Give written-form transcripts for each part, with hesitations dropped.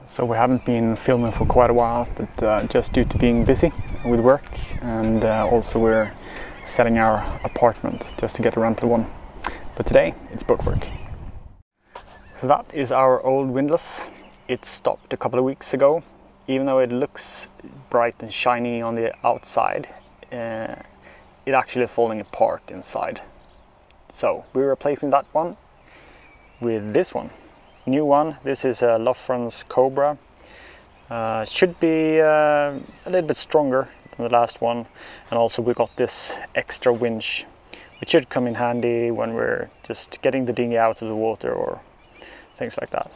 So we haven't been filming for quite a while, but just due to being busy with work, and also we're setting our apartment just to get a rental one. But today it's book work. So that is our old windlass. It stopped a couple of weeks ago. Even though it looks bright and shiny on the outside, it actually falling apart inside. So we're replacing that one with this one. New one. This is a Lofrans Kobra. Should be a little bit stronger than the last one, and also we got this extra winch, which should come in handy when we're just getting the dinghy out of the water or things like that.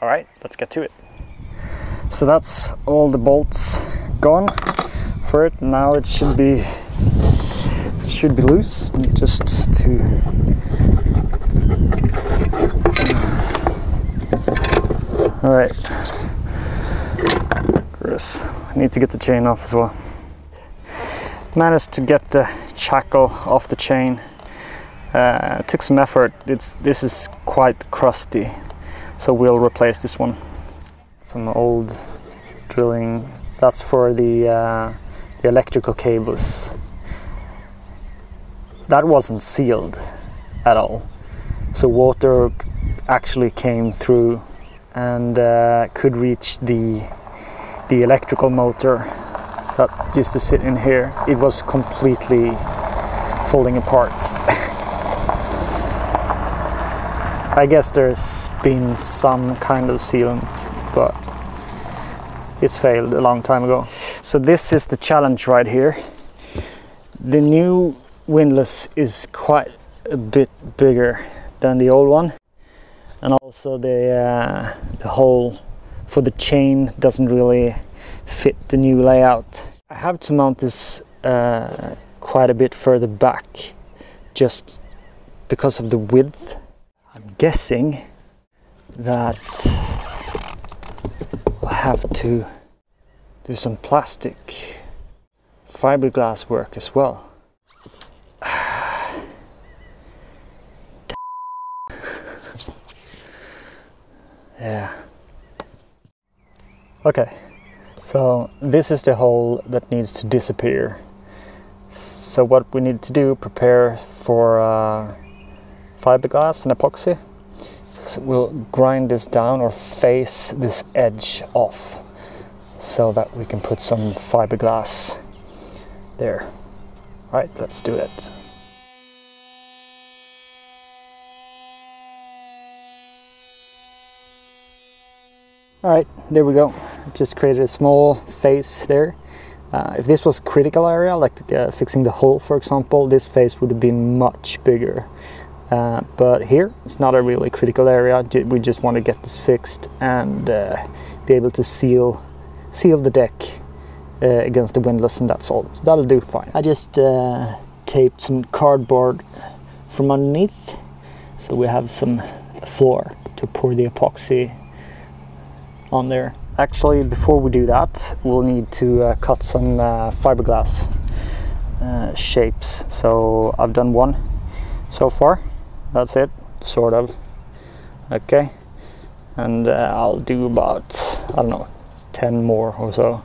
All right, let's get to it. So that's all the bolts gone for it. Now it should be loose, just to all right. Chris, I need to get the chain off as well. Managed to get the shackle off the chain. It took some effort. This is quite crusty, so we'll replace this one. Some old drilling. That's for the electrical cables. That wasn't sealed at all, so water actually came through and could reach the electrical motor that used to sit in here. It was completely falling apart. I guess there's been some kind of sealant, but it's failed a long time ago. So this is the challenge right here. The new windlass is quite a bit bigger than the old one, and also the hole for the chain doesn't really fit the new layout. I have to mount this quite a bit further back just because of the width. I'm guessing that I'll have to do some plastic fiberglass work as well. Yeah. Okay, so this is the hole that needs to disappear. So what we need to do, prepare for fiberglass and epoxy. So we'll grind this down or face this edge off so that we can put some fiberglass there. All right, let's do it. All right, there we go. Just created a small face there. If this was critical area, like fixing the hull, for example, this face would have been much bigger. But here, it's not a really critical area. We just want to get this fixed and be able to seal the deck against the windlass, and that's all. So that'll do fine. I just taped some cardboard from underneath, so we have some floor to pour the epoxy on there. Actually, before we do that, we'll need to cut some fiberglass shapes. So I've done one so far. That's it, sort of. Okay, and I'll do about, I don't know, 10 more or so.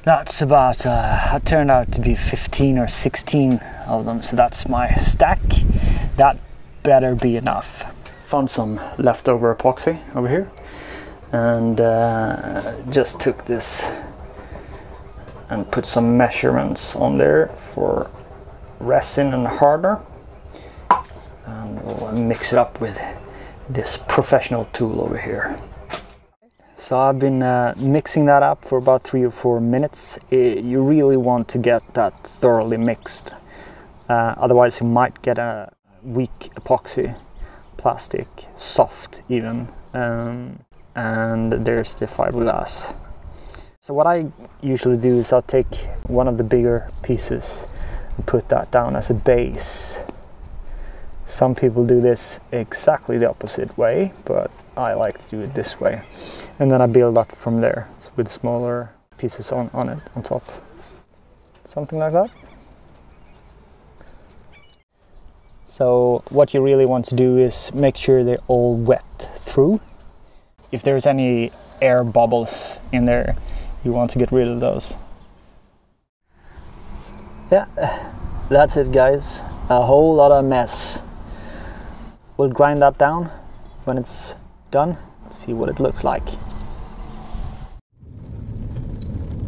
That's about, that turned out to be 15 or 16 of them, so that's my stack. That better be enough. Found some leftover epoxy over here, and just took this and put some measurements on there for resin and hardener, and we'll mix it up with this professional tool over here. So I've been mixing that up for about 3 or 4 minutes. You really want to get that thoroughly mixed, otherwise you might get a weak epoxy plastic, soft even. And there's the fiberglass. So what I usually do is I'll take one of the bigger pieces and put that down as a base. Some people do this exactly the opposite way, but I like to do it this way. And then I build up from there with smaller pieces on it, on top. Something like that. So what you really want to do is make sure they're all wet through. if there's any air bubbles in there, you want to get rid of those. Yeah, that's it guys. A whole lot of mess. We'll grind that down when it's done, see what it looks like.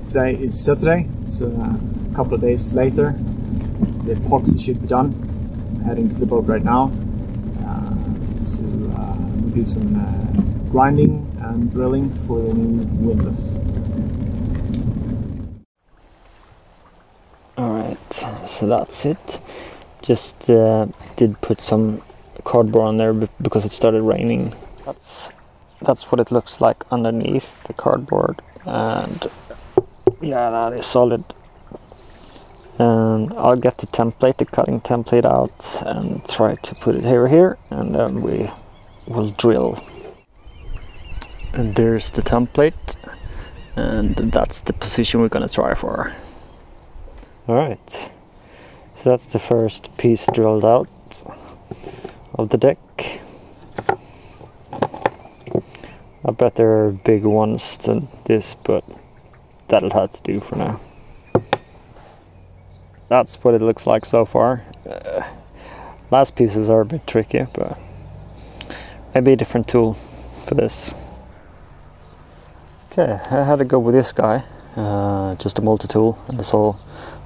Today is Saturday, so a couple of days later, the epoxy should be done. I'm heading to the boat right now to do some grinding and drilling for the new windlass. Alright, so that's it. Just did put some cardboard on there because it started raining. That's what it looks like underneath the cardboard, and yeah, that is solid. And I'll get the template, the cutting template out, and try to put it here, and then we will drill. And there's the template, and that's the position we're gonna try for. Alright, so that's the first piece drilled out of the deck. I bet there are bigger ones than this, but that'll have to do for now. That's what it looks like so far. Last pieces are a bit tricky, but maybe a different tool for this. Okay, I had to go with this guy, just a multi-tool and a saw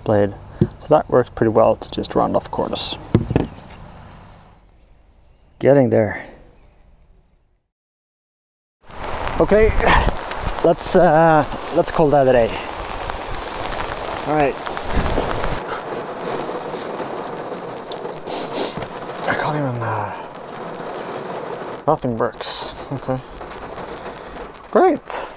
blade. So that works pretty well to just round off corners. Getting there. Okay, let's call that a day. All right. I can't even. Nothing works. Okay. Great.